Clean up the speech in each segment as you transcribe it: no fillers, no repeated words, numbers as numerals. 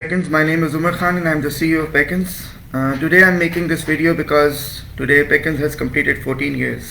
Peckins, my name is Umar Khan and I'm the CEO of Peckins. Today I'm making this video because today Peckins has completed 14 years.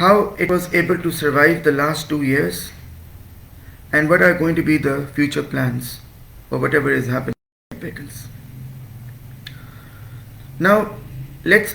how it was able to survive the last 2 years and what are going to be the future plans or whatever is happening at Peckins. Now let's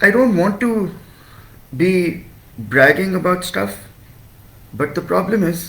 I don't want to be bragging about stuff, but the problem is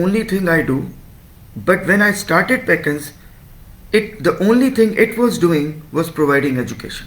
only thing I do, but when I started Peckins, the only thing it was doing was providing education.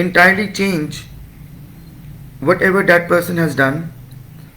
entirely change whatever that person has done,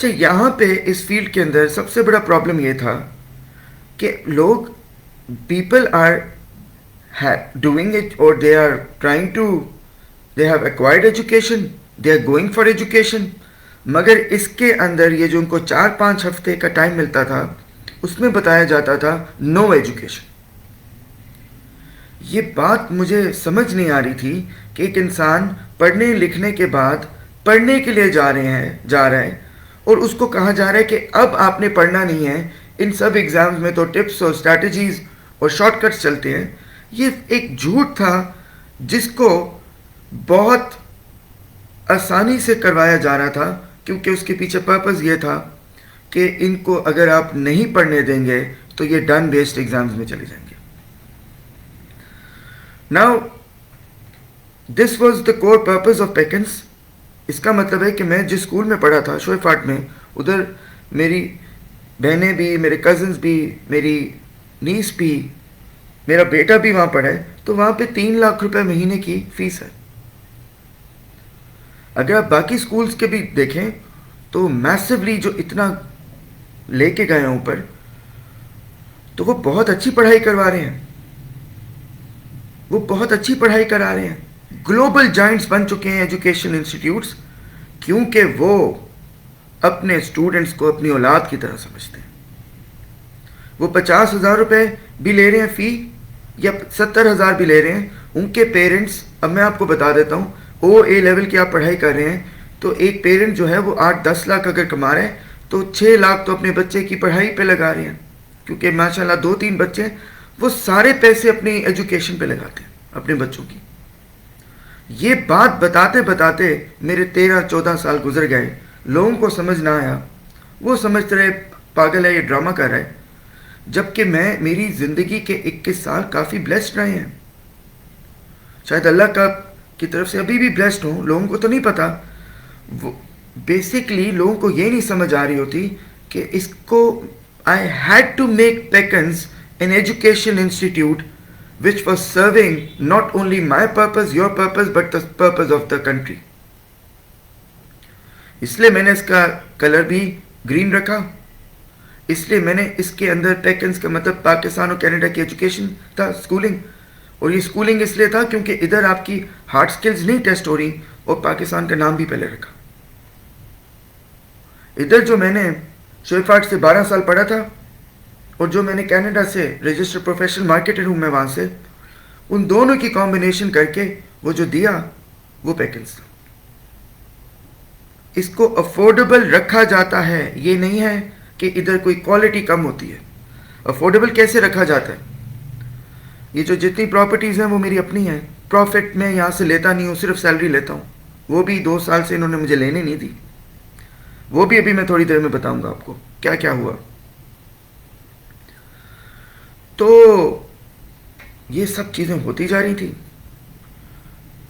اچھا، یہاں پہ اس field کے اندر سب سے بڑا problem یہ تھا کہ لوگ پیپل آر ڈوئنگ اٹ اور they are trying to they have acquired education, they are going for education, مگر اس کے اندر یہ جو ان کو 4-5 ہفتے کا ٹائم ملتا تھا اس میں بتایا جاتا تھا نو ایجوکیشن. یہ بات مجھے سمجھ نہیں آ رہی تھی کہ ایک انسان پڑھنے لکھنے کے بعد پڑھنے کے لیے جا رہا ہے اور اس کو کہا جا رہا ہے کہ اب آپ نے پڑھنا نہیں ہے، ان سب ایگزامز میں تو ٹپس اور اسٹریٹجیز اور شارٹ کٹس چلتے ہیں. یہ ایک جھوٹ تھا جس کو بہت آسانی سے کروایا جا رہا تھا، کیونکہ اس کے پیچھے پرپز یہ تھا کہ ان کو اگر آپ نہیں پڑھنے دیں گے تو یہ ڈن بیسڈ ایگزامز میں چلے جائیں گے. Now, this was the core purpose of Peckens. اس کا مطلب ہے کہ میں جس اسکول میں پڑھا تھا شوئف آرٹ میں، ادھر میری بہنیں بھی، میرے کزنس بھی، میری نیس بھی، میرا بیٹا بھی وہاں پڑھا ہے، تو وہاں پہ 3 لاکھ روپے مہینے کی فیس ہے. اگر آپ باقی اسکولس کے بھی دیکھیں تو میسولی جو اتنا لے کے گئے ہیں اوپر، تو وہ بہت اچھی پڑھائی کروا رہے ہیں، وہ بہت اچھی پڑھائی کرا رہے ہیں. گلوبل جائنٹس بن چکے ہیں ایجوکیشن انسٹیٹیوٹس، کیونکہ وہ اپنے اسٹوڈنٹس کو اپنی اولاد کی طرح سمجھتے ہیں. وہ 50,000 روپے بھی لے رہے ہیں فی، یا 70,000 بھی لے رہے ہیں. ان کے پیرنٹس، اب میں آپ کو بتا دیتا ہوں، او اے لیول کی آپ پڑھائی کر رہے ہیں تو ایک پیرنٹ جو ہے وہ 8-10 لاکھ اگر کما رہے ہیں تو 6 لاکھ تو اپنے بچے کی پڑھائی پہ لگا رہے ہیں، کیونکہ ماشاءاللہ 2-3 بچے، وہ سارے پیسے اپنی ایجوکیشن پہ لگاتے ہیں اپنے بچوں کی. یہ بات بتاتے بتاتے میرے 13-14 سال گزر گئے، لوگوں کو سمجھ نہ آیا، وہ سمجھتے رہے پاگل ہے، یہ ڈرامہ کر رہا ہے. جبکہ میری زندگی کے 21 سال کافی بلیسڈ رہے ہیں، شاید اللہ کی طرف سے ابھی بھی بلیسڈ ہوں، لوگوں کو تو نہیں پتا. وہ بیسکلی لوگوں کو یہ نہیں سمجھ آ رہی ہوتی کہ اس کو I had to make Peckens an education institute which was serving not only my purpose, your purpose, but the purpose of the country. اس لیے میں نے اس کا کلر بھی گرین رکھا، اس لیے میں نے اس کے اندر پیکنز کا مطلب پاکستان اور کینیڈا کی ایجوکیشن تھا، اسکولنگ. اور یہ اسکولنگ اس لیے تھا کیونکہ ادھر آپ کی ہارڈ سکلز نہیں ٹیسٹ ہو رہی، اور پاکستان کا نام بھی پہلے رکھا. ادھر جو میں نے شوئف آرٹ سے 12 سال پڑھا تھا، اور جو میں نے کینیڈا سے رجسٹر پروفیشنل مارکیٹر ہوں میں وہاں سے، ان دونوں کی کمبینیشن کر کے وہ جو دیا وہ پیکنز تھا. اس کو افورڈیبل رکھا جاتا ہے، یہ نہیں ہے کہ ادھر کوئی کوالٹی کم ہوتی ہے. افورڈیبل کیسے رکھا جاتا ہے؟ یہ جو جتنی پراپرٹیز ہیں وہ میری اپنی ہیں، پروفٹ میں یہاں سے لیتا نہیں ہوں، صرف سیلری لیتا ہوں. وہ بھی 2 سال سے انہوں نے مجھے لینے نہیں دی، وہ بھی ابھی میں تھوڑی دیر میں بتاؤں گا آپ کو کیا کیا ہوا. تو یہ سب چیزیں ہوتی جا رہی تھی.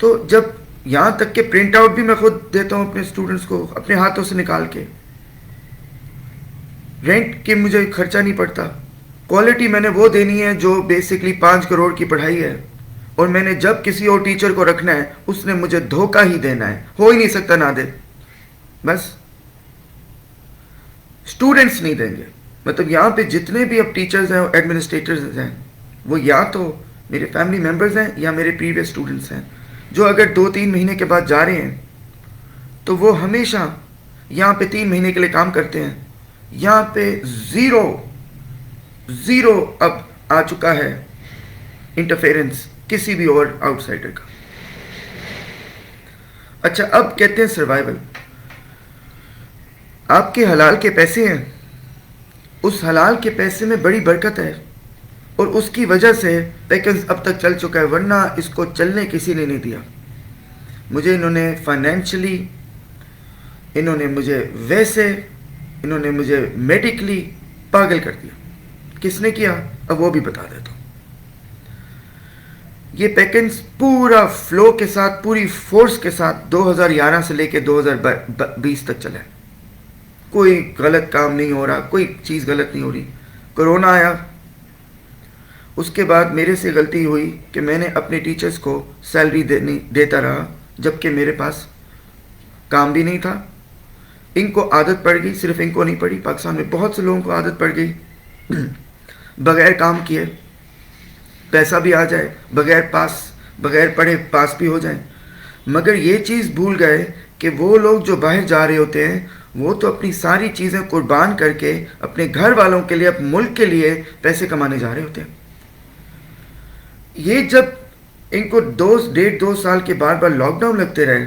تو جب یہاں تک کہ پرنٹ آؤٹ بھی میں خود دیتا ہوں اپنے اسٹوڈنٹس کو اپنے ہاتھوں سے نکال کے، رینٹ کے مجھے خرچہ نہیں پڑتا. کوالٹی میں نے وہ دینی ہے جو بیسکلی 5 کروڑ کی پڑھائی ہے، اور میں نے جب کسی اور ٹیچر کو رکھنا ہے اس نے مجھے دھوکہ ہی دینا ہے، ہو ہی نہیں سکتا نہ دے. بس اسٹوڈنٹس نہیں دیں گے. مطلب یہاں پہ جتنے بھی اب ٹیچرز ہیں اور ایڈمنسٹریٹرز ہیں، وہ یا تو میرے فیملی ممبرز ہیں یا میرے پریویس اسٹوڈنٹس ہیں، جو اگر 2-3 مہینے کے بعد جا رہے ہیں تو وہ ہمیشہ یہاں پہ 3 مہینے کے لیے کام کرتے ہیں. یہاں پہ زیرو اب آ چکا ہے انٹرفیرنس کسی بھی اور آؤٹ سائڈر کا. اچھا، اب کہتے ہیں سروائیول. آپ کے حلال کے پیسے ہیں، اس حلال کے پیسے میں بڑی برکت ہے، اور اس کی وجہ سے پیکنز اب تک چل چکا ہے، ورنہ اس کو چلنے کسی نے نہیں دیا. مجھے انہوں نے فائنینشلی، انہوں نے مجھے ویسے، انہوں نے مجھے میڈیکلی پاگل کر دیا. کس نے کیا اب وہ بھی بتا دیتا ہوں. یہ پیکنز پورا فلو کے ساتھ، پوری فورس کے ساتھ 2011 سے لے کے 2020 تک چلا ہے. کوئی غلط کام نہیں ہو رہا، کوئی چیز غلط نہیں ہو رہی. کرونا آیا، اس کے بعد میرے سے غلطی ہوئی کہ میں نے اپنے ٹیچرز کو سیلری دیتا رہا، جبکہ میرے پاس کام بھی نہیں تھا، ان کو عادت پڑ گئی، صرف ان کو نہیں پڑی، پاکستان میں بہت سے لوگوں کو عادت پڑ گئی بغیر کام کیے پیسہ بھی آ جائے، بغیر پڑھے پاس بھی ہو جائیں، مگر یہ چیز بھول گئے کہ وہ لوگ جو باہر جا رہے ہوتے ہیں وہ تو اپنی ساری چیزیں قربان کر کے اپنے گھر والوں کے لیے، اپنے ملک کے لیے پیسے کمانے جا رہے ہوتے ہیں. یہ جب ان کو 1.5-2 سال کے بار بار لاک ڈاؤن لگتے رہے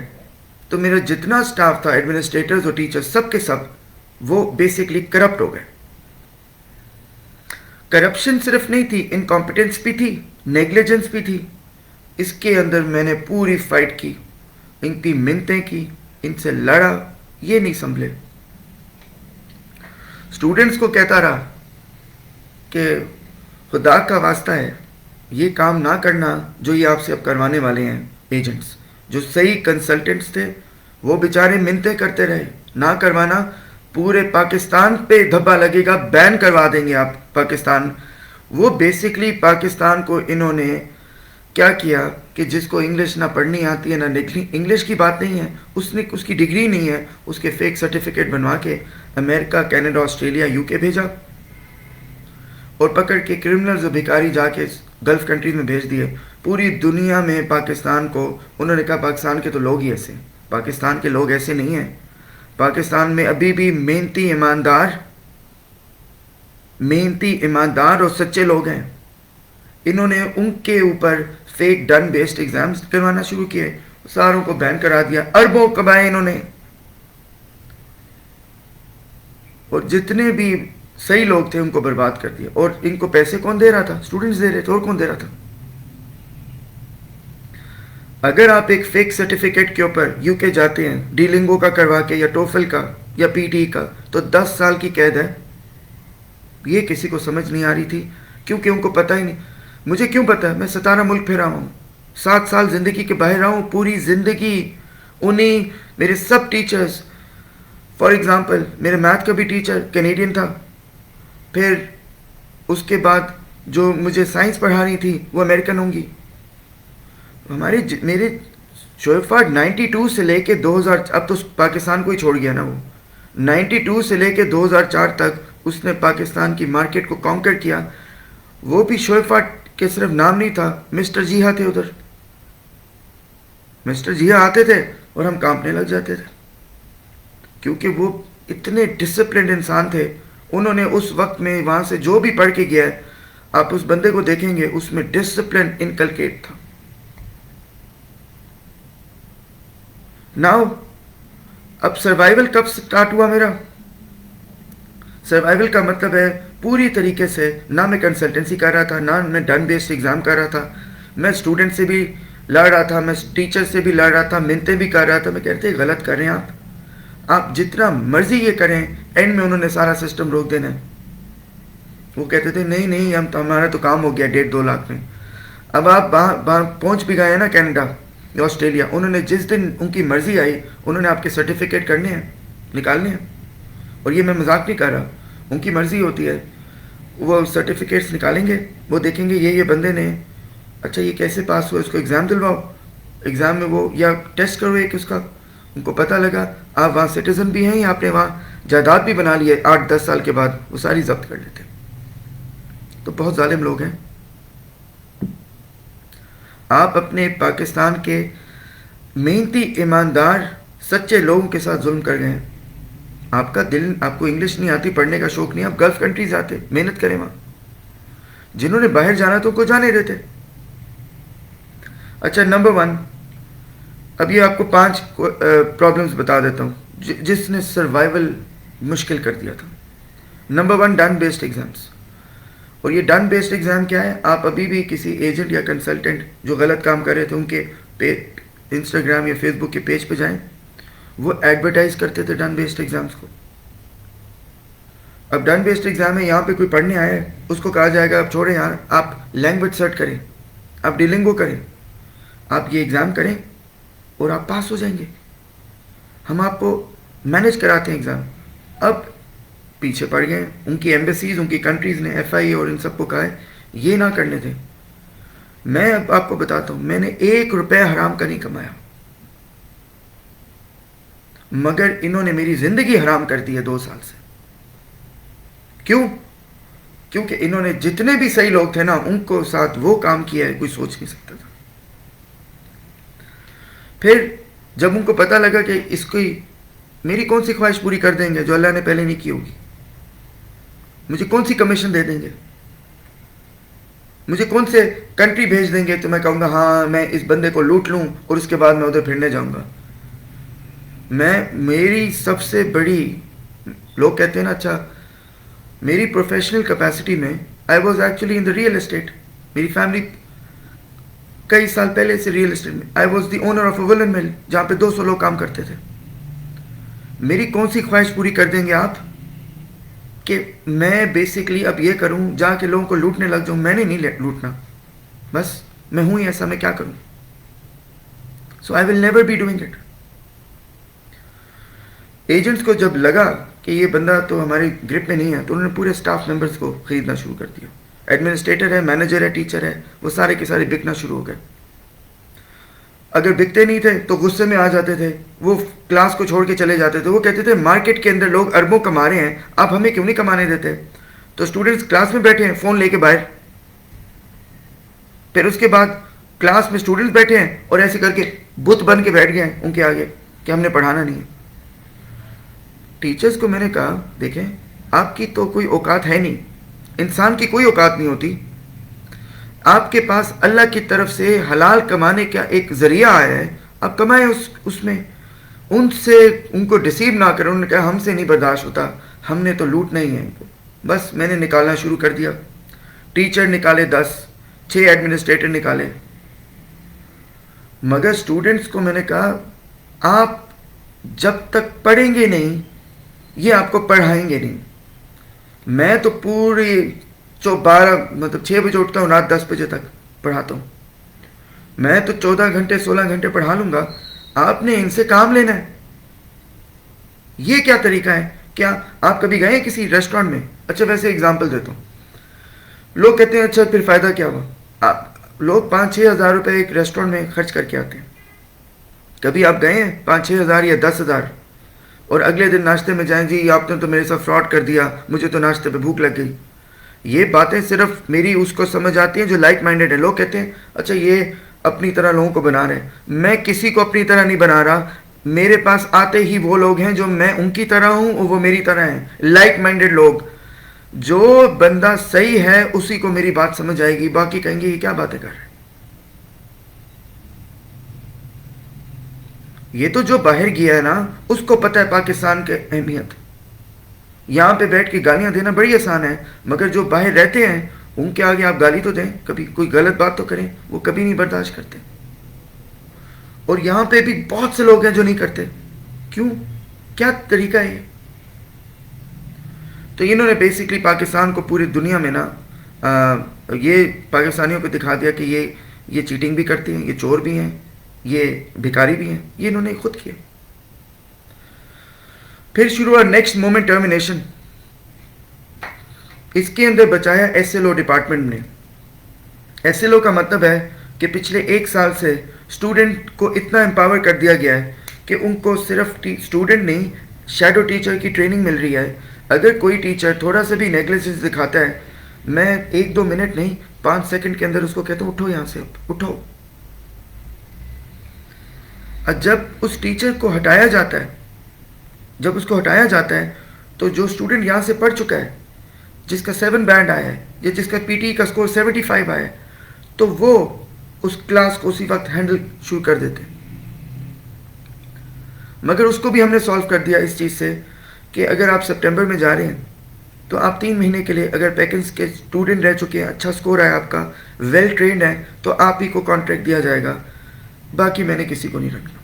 تو میرا جتنا سٹاف تھا، ایڈمنسٹریٹرز اور ٹیچر، سب کے سب وہ بیسکلی کرپٹ ہو گئے. کرپشن صرف نہیں تھی، انکمپیٹنس بھی تھی، نیگلیجنس بھی تھی. اس کے اندر میں نے پوری فائٹ کی، ان کی منتیں کی، ان سے لڑا، یہ نہیں سنبھلے. اسٹوڈنٹس کو کہتا رہا کہ خدا کا واسطہ ہے یہ کام نہ کرنا جو یہ آپ سے اب کروانے والے ہیں ایجنٹس. جو صحیح کنسلٹنٹس تھے وہ بیچارے منتیں کرتے رہے، نہ کروانا، پورے پاکستان پہ دھبا لگے گا، بین کروا دیں گے آپ پاکستان. وہ بیسکلی پاکستان کو انہوں نے کیا کیا کہ جس کو انگلش نہ پڑھنی آتی ہے، نہ انگلش کی بات نہیں ہے، اس کی ڈگری نہیں ہے، اس کے فیک سرٹیفکیٹ بنوا کے امریکہ، کینیڈا، آسٹریلیا، یو کے بھیجا، اور پکڑ کے کرمنلز و بھکاری جا کے گلف کنٹریز میں بھیج دیے. پوری دنیا میں پاکستان کو انہوں نے کہا پاکستان کے تو لوگ ہی ایسے ہیں. پاکستان کے لوگ ایسے نہیں ہیں. پاکستان میں ابھی بھی محنتی ایماندار اور سچے لوگ ہیں. انہوں نے ان کے اوپر فیک ڈن بیسڈ ایگزامز کروانا شروع کیے، ساروں کو بین کرا دیا، اربوں کمائے انہوں نے. اور جتنے بھی صحیح لوگ تھے ان کو برباد کر دیا. اور ان کو پیسے کون دے رہا تھا؟ اسٹوڈنٹس دے رہے تھے، اور کون دے رہا تھا؟ اگر آپ ایک فیک سرٹیفکیٹ کے اوپر یو کے جاتے ہیں ڈیلنگو کا کروا کے، یا ٹوفل کا، یا پی ٹی کا، تو 10 سال کی قید ہے. یہ کسی کو سمجھ نہیں آ رہی تھی کیونکہ ان کو پتہ ہی نہیں. مجھے کیوں پتہ ہے؟ میں 17 ملک پھرا ہوں، 7 سال زندگی کے باہر رہا ہوں. پوری زندگی انہیں میرے سب ٹیچرز، فار ایگزامپل میرے میتھ کا بھی ٹیچر کینیڈین تھا، پھر اس کے بعد جو مجھے سائنس پڑھانی تھی وہ امریکن ہوں گی. میرے شعیب فاڈ 92 سے لے کے 2000، اب تو پاکستان کو ہی چھوڑ گیا نا، وہ 92 سے لے کے 2004 تک اس نے پاکستان کی مارکیٹ کو کانکر کیا. وہ بھی شعیب فاڈ کے صرف نام نہیں تھا، مسٹر جیہا تھے ادھر. مسٹر جیہا آتے تھے اور ہم کانپنے لگ جاتے تھے کیونکہ وہ اتنے ڈسپلنڈ انسان تھے. انہوں نے اس وقت میں وہاں سے جو بھی پڑھ کے گیا ہے، آپ اس بندے کو دیکھیں گے اس میں ڈسپلن انکلکیٹ تھا. ناؤ اب سروائیول کب سٹارٹ ہوا میرا؟ سروائیول کا مطلب ہے پوری طریقے سے، نہ میں کنسلٹنسی کر رہا تھا، نہ میں ڈن بیسڈ ایگزام کر رہا تھا. میں اسٹوڈنٹ سے بھی لڑ رہا تھا، میں ٹیچر سے بھی لڑ رہا تھا، منتیں بھی کر رہا تھا. میں کہتے ہیں غلط کر رہے ہیں آپ جتنا مرضی یہ کریں، اینڈ میں انہوں نے سارا سسٹم روک دینا ہے. وہ کہتے تھے نہیں ہم تو، ہمارا تو کام ہو گیا 1.5-2 لاکھ میں. اب آپ وہاں پہنچ بھی گئے ہیں نا، کینیڈا یا آسٹریلیا، انہوں نے جس دن ان کی مرضی آئی انہوں نے آپ کے سرٹیفکیٹ کرنے ہیں، نکالنے ہیں. اور یہ میں مذاق نہیں کر رہا، ان کی مرضی ہوتی ہے. وہ سرٹیفکیٹس نکالیں گے، وہ دیکھیں گے یہ بندے نے، اچھا یہ کیسے پاس ہوا، اس کو ایگزام دلواؤ، ایگزام میں وہ یا ٹیسٹ کرو ایک اس کا. ان کو پتہ لگا آپ وہاں سٹیزن بھی ہیں، آپ نے وہاں جائیداد بھی بنا لی ہے، 8-10 سال کے بعد وہ ساری ضبط کر لیتے. تو بہت ظالم لوگ ہیں. آپ اپنے پاکستان کے محنتی ایماندار سچے لوگوں کے ساتھ ظلم کر گئے ہیں. آپ کا دل، آپ کو انگلش نہیں آتی، پڑھنے کا شوق نہیں، آپ گلف کنٹریز آتے، محنت کریں وہاں. جنہوں نے باہر جانا تو ان کو جانے دیتے. اچھا نمبر 1، اب یہ آپ کو 5 پرابلمز بتا دیتا ہوں جس نے سروائیول مشکل کر دیا تھا. Number 1، done based exams. اور یہ ڈن بیسڈ ایگزام کیا ہے؟ آپ ابھی بھی کسی ایجنٹ یا کنسلٹنٹ جو غلط کام کر رہے تھے ان کے انسٹاگرام یا فیس بک کے پیج پہ جائیں، وہ ایڈورٹائز کرتے تھے ڈن بیسڈ ایگزامس کو. اب ڈن بیسڈ ایگزام ہے، یہاں پہ کوئی پڑھنے آیا ہے، اس کو کہا جائے گا اب چھوڑیں یار، آپ لینگویج سرچ کریں، آپ ڈیلنگو کریں، آپ یہ ایگزام کریں اور آپ پاس ہو جائیں گے، ہم آپ کو مینیج کراتے ہیں ایگزام. اب پیچھے پڑ گئے. ان کی ایمبیسیز، ان کی کنٹریز نے ایف آئی اے اور ان سب کو کہا ہے یہ نہ کرنے تھے. میں اب آپ کو بتاتا ہوں، میں نے 1 روپے حرام کا نہیں کمایا. مگر انہوں نے میری زندگی حرام کر دی ہے 2 سال سے. کیوں؟ کیونکہ انہوں نے جتنے بھی صحیح لوگ تھے نا ان کو ساتھ وہ کام کیا ہے کوئی سوچ نہیں سکتا تھا. پھر جب ان کو پتہ لگا کہ اس کو میری کون سی خواہش پوری کر دیں گے جو اللہ نے پہلے نہیں کی ہوگی, مجھے کون سی کمیشن دے دیں گے, مجھے کون سے کنٹری بھیج دیں گے تو میں کہوں گا ہاں میں اس بندے کو لوٹ لوں اور اس کے بعد میں ادھر پھرنے جاؤں گا. میری سب سے بڑی, لوگ کہتے ہیں نا اچھا میری پروفیشنل کیپیسٹی میں I was actually in the real estate. میری فیملی کئی سال پہلے سے ریئل اسٹیٹ میں, I was the owner of a woollen مل جہاں پہ 200 لوگ کام کرتے تھے. میری کون سی خواہش پوری کر دیں گے آپ کہ میں بیسکلی اب یہ کروں جا کے لوگوں کو لوٹنے لگ جاؤں؟ میں نے نہیں لوٹنا, بس میں ہوں ہی ایسا, میں کیا کروں؟ So I will never be doing it. Agents کو جب لگا کہ یہ بندہ تو ہماری گرپ میں نہیں ہے تو انہوں نے پورے سٹاف ممبرس کو خریدنا شروع کر دیا. ایڈمنسٹریٹر ہے, مینیجر ہے, ٹیچر ہے, وہ سارے کے سارے بکنا شروع ہو گئے. اگر بکتے نہیں تھے تو غصے میں آ جاتے تھے, وہ کلاس کو چھوڑ کے چلے جاتے تھے. وہ کہتے تھے مارکیٹ کے اندر لوگ اربوں کما رہے ہیں, آپ ہمیں کیوں نہیں کمانے دیتے؟ تو اسٹوڈنٹس کلاس میں بیٹھے ہیں فون لے کے باہر, پھر اس کے بعد کلاس میں اسٹوڈنٹس بیٹھے ہیں اور ایسے کر کے بت بن کے بیٹھ گئے ہیں ان کے آگے کہ ہم نے پڑھانا نہیں ہے. ٹیچرز کو میں نے کہا دیکھیں آپ کی تو کوئی اوقات ہے نہیں, انسان کی کوئی اوقات نہیں ہوتی. آپ کے پاس اللہ کی طرف سے حلال کمانے کا ایک ذریعہ آیا ہے, آپ کمائیں اس میں. ان کو ڈسیو نہ کریں. انہوں نے کہا ہم سے نہیں برداشت ہوتا, ہم نے تو لوٹنا ہی ہے ان کو. بس میں نے نکالنا شروع کر دیا. ٹیچر نکالے 10, 6 ایڈمنسٹریٹر نکالے. مگر اسٹوڈنٹس کو میں نے کہا آپ جب تک پڑھیں گے نہیں یہ آپ کو پڑھائیں گے نہیں. میں تو پوری 6 بجے اٹھتا ہوں, رات 10 بجے تک پڑھاتا ہوں. میں تو 14 گھنٹے 16 گھنٹے پڑھا لوں گا, آپ نے ان سے کام لینا ہے. یہ کیا طریقہ ہے؟ کیا آپ کبھی گئے ہیں کسی ریسٹورینٹ میں؟ اچھا ویسے اگزامپل دیتا ہوں. لوگ کہتے ہیں اچھا پھر فائدہ کیا ہوا؟ لوگ 5-6 ہزار روپے ایک ریسٹورینٹ میں خرچ کر کے آتے ہیں. کبھی آپ گئے ہیں 5-6 ہزار یا 10 ہزار اور اگلے دن ناشتے میں جائیں جی آپ نے تو میرے ساتھ فراڈ کر دیا, مجھے تو ناشتے پہ بھوک لگ گئی. یہ باتیں صرف میری اس کو سمجھ آتی ہیں جو لائک مائنڈیڈ ہے. لوگ کہتے ہیں اچھا یہ اپنی طرح لوگوں کو بنا رہے ہیں. میں کسی کو اپنی طرح نہیں بنا رہا. میرے پاس آتے ہی وہ لوگ ہیں جو میں ان کی طرح ہوں اور وہ میری طرح ہیں, لائک مائنڈیڈ لوگ. جو بندہ صحیح ہے اسی کو میری بات سمجھ آئے گی, باقی کہیں گے یہ کیا باتیں کر رہے ہیں. یہ تو جو باہر گیا ہے نا اس کو پتہ ہے پاکستان کی اہمیت. یہاں پہ بیٹھ کے گالیاں دینا بڑی آسان ہے, مگر جو باہر رہتے ہیں ان کے آگے آپ گالی تو دیں, کبھی کوئی غلط بات تو کریں, وہ کبھی نہیں برداشت کرتے. اور یہاں پہ بھی بہت سے لوگ ہیں جو نہیں کرتے. کیوں؟ کیا طریقہ ہے یہ؟ تو انہوں نے بیسکلی پاکستان کو پوری دنیا میں نا یہ پاکستانیوں کو دکھا دیا کہ یہ چیٹنگ بھی کرتے ہیں, یہ چور بھی ہیں, یہ بھکاری بھی ہیں. یہ انہوں نے خود کیا. پھر شروع ہوا نیکسٹ مومنٹ ٹرمینیشن. اس کے اندر بچایا ایس ایل او ڈپارٹمنٹ نے. ایس ایل او کا مطلب ہے کہ پچھلے 1 سال سے اسٹوڈنٹ کو اتنا امپاور کر دیا گیا ہے کہ ان کو صرف اسٹوڈنٹ نہیں شیڈو ٹیچر کی ٹریننگ مل رہی ہے. اگر کوئی ٹیچر تھوڑا سا بھی نیگلیجنس دکھاتا ہے, میں 1-2 منٹ نہیں 5 سیکنڈ کے اندر اس کو کہتا ہوں اٹھو یہاں سے, اٹھو. جب اس ٹیچر کو ہٹایا جاتا ہے تو جو اسٹوڈنٹ یہاں سے پڑھ چکا ہے, جس کا 7 بینڈ آیا ہے یا جس کا پی ٹی کا اسکور 75 آیا ہے, تو وہ اس کلاس کو اسی وقت ہینڈل شروع کر دیتے. مگر اس کو بھی ہم نے سالو کر دیا اس چیز سے کہ اگر آپ سپٹمبر میں جا رہے ہیں تو آپ 3 مہینے کے لیے اگر پیکنز کے اسٹوڈنٹ رہ چکے ہیں, اچھا اسکور آیا آپ کا, ویل ٹرینڈ ہے, تو آپ ہی کو کانٹریکٹ دیا جائے گا. باقی میں نے کسی کو نہیں رکھنا.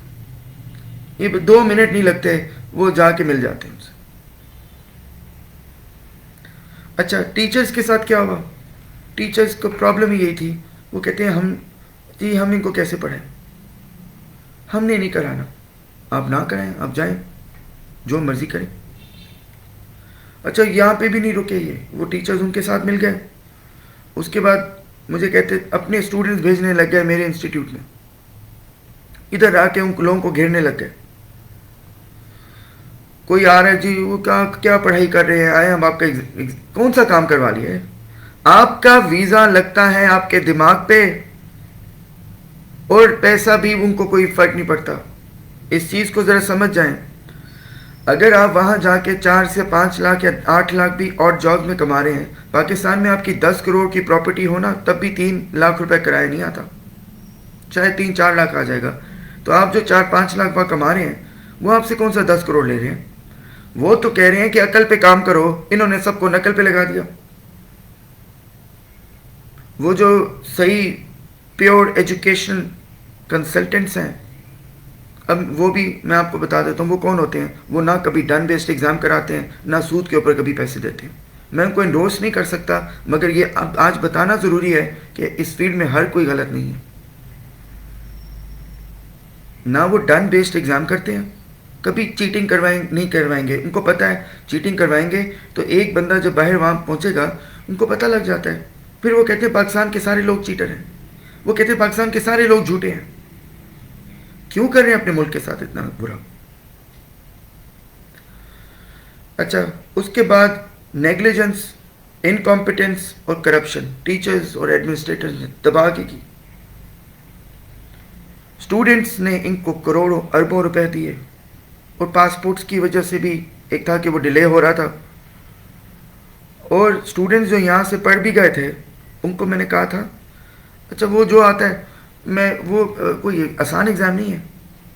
یہ 2 منٹ نہیں لگتے, وہ جا کے مل جاتے ہیں ان سے. اچھا ٹیچرز کے ساتھ کیا ہوا؟ ٹیچرز کو پرابلم ہی یہی تھی. وہ کہتے ہیں ہم ان کو کیسے پڑھائیں, ہم نے نہیں کرانا. آپ نہ کرائیں, آپ جائیں جو مرضی کریں. اچھا یہاں پہ بھی نہیں رکے یہ, وہ ٹیچرز ان کے ساتھ مل گئے. اس کے بعد مجھے کہتے اپنے اسٹوڈنٹس بھیجنے لگ گئے میرے انسٹیٹیوٹ میں, ادھر آ کے ان لوگوں کو گھیرنے لگ گئے. کوئی آ رہا ہے جی وہ کیا پڑھائی کر رہے ہیں، آئے ہم آپ کا کون سا کام کروا لیا ہے؟ آپ کا ویزا لگتا ہے آپ کے دماغ پہ، اور پیسہ بھی ان کو کوئی فرق نہیں پڑتا. اس چیز کو ذرا سمجھ جائیں. اگر آپ وہاں جا کے 4 سے 5 لاکھ یا 8 لاکھ بھی اور جاب میں کما رہے ہیں، پاکستان میں آپ کی 10 کروڑ کی پراپرٹی ہونا تب بھی 3 لاکھ روپے کرایہ نہیں آتا، چاہے 3-4 لاکھ آ جائے گا. تو آپ جو 4-5 لاکھ وہاں کما رہے ہیں، وہ آپ سے کون سا 10 کروڑ لے رہے ہیں؟ وہ تو کہہ رہے ہیں کہ عقل پہ کام کرو، انہوں نے سب کو نقل پہ لگا دیا. وہ جو صحیح پیور ایجوکیشن کنسلٹنٹس ہیں، اب وہ بھی میں آپ کو بتا دیتا ہوں وہ کون ہوتے ہیں. وہ نہ کبھی ڈن بیسڈ ایگزام کراتے ہیں، نہ سود کے اوپر کبھی پیسے دیتے ہیں. میں ان کو انڈورس نہیں کر سکتا، مگر یہ اب آج بتانا ضروری ہے کہ اس فیلڈ میں ہر کوئی غلط نہیں ہے. نہ وہ ڈن بیسڈ ایگزام کرتے ہیں، کبھی چیٹنگ نہیں کروائیں گے. ان کو پتہ ہے چیٹنگ کروائیں گے تو ایک بندہ جب باہر وہاں پہنچے گا ان کو پتہ لگ جاتا ہے. پھر وہ کہتے ہیں پاکستان کے سارے لوگ چیٹر ہیں، وہ کہتے ہیں پاکستان کے سارے لوگ جھوٹے ہیں. کیوں کر رہے ہیں اپنے ملک کے ساتھ اتنا برا؟ اچھا، اس کے بعد نیگلیجنس، انکمپیٹنس اور کرپشن ٹیچرز اور ایڈمنسٹریٹرز نے تباہ کی. اسٹوڈنٹس نے ان کو کروڑوں اربوں روپے دیے، اور پاسپورٹس کی وجہ سے بھی ایک تھا کہ وہ ڈیلے ہو رہا تھا. اور اسٹوڈنٹس جو یہاں سے پڑھ بھی گئے تھے ان کو میں نے کہا تھا اچھا وہ جو آتا ہے وہ کوئی آسان ایگزام نہیں ہے.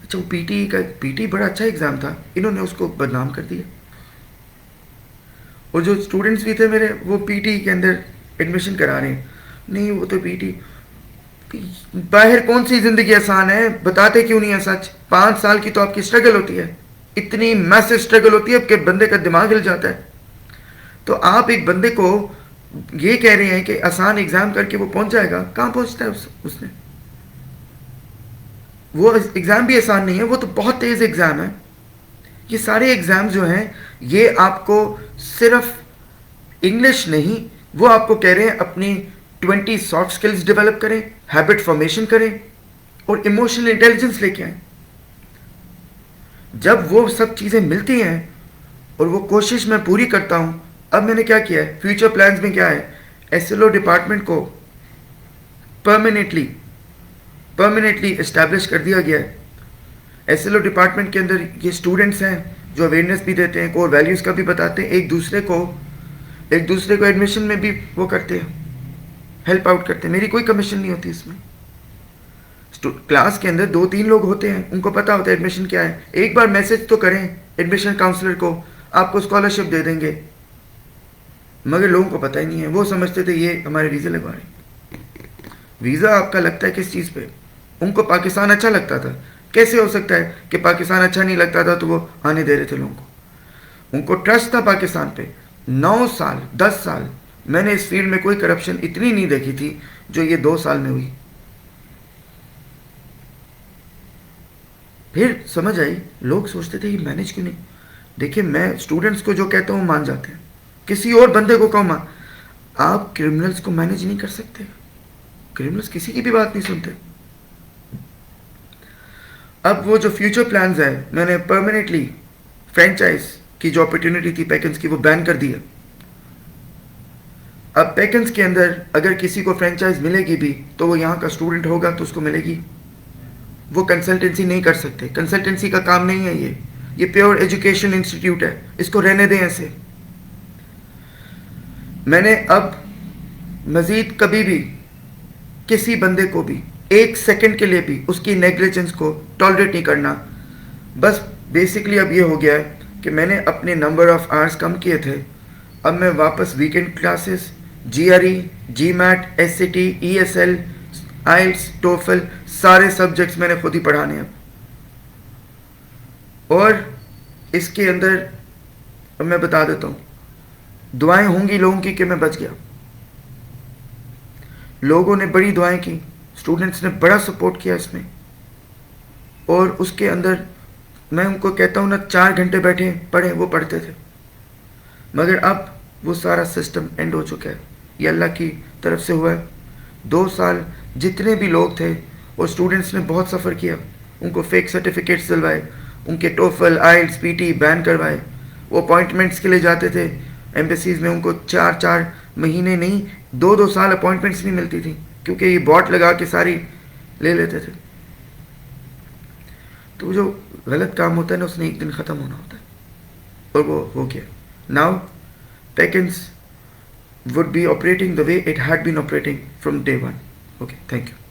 اچھا وہ پی ٹی بڑا اچھا ایگزام تھا، انہوں نے اس کو بدنام کر دیا. اور جو اسٹوڈنٹس بھی تھے میرے وہ پی ٹی کے اندر ایڈمیشن کرا رہے ہیں. نہیں وہ تو پی ٹی باہر کون سی زندگی آسان ہے؟ بتاتے کیوں نہیں ہے سچ؟ 5 سال کی تو آپ کی اسٹرگل ہوتی ہے، اتنی میسو اسٹرگل ہوتی ہے کہ بندے کا دماغ ہل جاتا ہے. تو آپ ایک بندے کو یہ کہہ رہے ہیں کہ آسان ایگزام کر کے وہ پہنچ جائے گا، کہاں پہنچتا ہے اس نے؟ وہ ایگزام بھی آسان نہیں ہے، وہ تو بہت تیز ایگزام ہے. یہ سارے ایگزام جو ہیں یہ آپ کو صرف انگلش نہیں، وہ آپ کو کہہ رہے ہیں اپنی 20 سافٹ سکلز ڈیولپ کریں، ہیبٹ فارمیشن کریں اور ایموشنل انٹیلیجنس لے کے آئیں. جب وہ سب چیزیں ملتی ہیں اور وہ کوشش میں پوری کرتا ہوں. اب میں نے کیا کیا ہے فیوچر پلانز میں کیا ہے، ایس ایل او ڈپارٹمنٹ کو پرماننٹلی اسٹیبلش کر دیا گیا ہے. ایس ایل او ڈپارٹمنٹ کے اندر یہ اسٹوڈنٹس ہیں جو اویئرنیس بھی دیتے ہیں، کور ویلیوز کا بھی بتاتے ہیں، ایک دوسرے کو ایڈمیشن میں بھی وہ کرتے ہیں، ہیلپ آؤٹ کرتے ہیں. میری کوئی کمیشن نہیں ہوتی اس میں. کلاس کے اندر 2-3 لوگ ہوتے ہیں، ان کو پتا ہوتا ہے ایڈمیشن کیا ہے. ایک بار میسج تو کریں ایڈمیشن کاؤنسلر کو، آپ کو اسکالرشپ دے دیں گے. مگر لوگوں کو پتہ ہی نہیں ہے، وہ سمجھتے تھے یہ ہمارے ویزے لگوا رہے ہیں. ویزا آپ کا لگتا ہے کس چیز پہ؟ ان کو پاکستان اچھا لگتا تھا. کیسے ہو سکتا ہے کہ پاکستان اچھا نہیں لگتا تھا تو وہ آنے دے رہے تھے لوگوں کو؟ ان کو ٹرسٹ تھا پاکستان پہ. 9 سال 10 سال میں نے اس فیلڈ میں کوئی کرپشن اتنی نہیں دیکھی تھی جو یہ 2 سال میں ہوئی. پھر سمجھ آئی، لوگ سوچتے تھے یہ مینج کیوں نہیں. دیکھیں میں اسٹوڈنٹس کو جو کہتا ہوں مان جاتے ہیں، کسی اور بندے کو کہوں آپ کرمنلز کو مینج نہیں کر سکتے. کرمنلز کسی کی بھی بات نہیں سنتے. اب وہ جو فیوچر پلانز ہیں میں نے پرماننٹلی فرینچائز کی جو اپرچونٹی تھی پیکنز کی وہ بین کر دی ہے. اب پیکنز کے اندر اگر کسی کو فرینچائز ملے گی بھی تو وہ یہاں کا اسٹوڈنٹ ہوگا تو اس کو ملے گی. وہ کنسلٹنسی نہیں کر سکتے، کنسلٹنسی کا کام نہیں ہے یہ پیور ایجوکیشن انسٹیٹیوٹ ہے، اس کو رہنے دیں ایسے. میں نے اب مزید کبھی بھی کسی بندے کو بھی 1 سیکنڈ کے لیے بھی اس کی نیگلیجنس کو ٹالریٹ نہیں کرنا. بس بیسکلی اب یہ ہو گیا ہے کہ میں نے اپنے نمبر آف آورس کم کیے تھے. اب میں واپس weekend classes, G R E, GMAT, S C T, E S L, IELTS, TOEFL, سارے سبجیکٹس میں نے خود ہی پڑھانے ہیں. اور اس کے اندر اب میں بتا دیتا ہوں، دعائیں ہوں گی لوگوں کی کہ میں بچ گیا. لوگوں نے بڑی دعائیں کی، اسٹوڈنٹس نے بڑا سپورٹ کیا اس میں. اور اس کے اندر میں ان کو کہتا ہوں نا 4 گھنٹے بیٹھے پڑھیں، وہ پڑھتے تھے. مگر اب وہ سارا سسٹم اینڈ ہو چکا ہے، یہ اللہ کی طرف سے ہوا ہے. 2 سال جتنے بھی لوگ تھے اور اسٹوڈنٹس نے بہت سفر کیا، ان کو فیک سرٹیفکیٹس دلوائے، ان کے ٹوفل آئلس پی ٹی بین کروائے. وہ اپوائنٹمنٹس کے لیے جاتے تھے ایمبیسیز میں, ان کو 4 مہینے نہیں 2 سال اپوائنٹمنٹس نہیں ملتی تھیں, کیونکہ یہ باٹ لگا کے ساری لے لیتے تھے. تو جو غلط کام ہوتا ہے نا, اس نے ایک دن ختم ہونا ہوتا ہے, اور وہ ہو گیا. Now Pickens would be operating the way it had been operating from day one. Okay, thank you.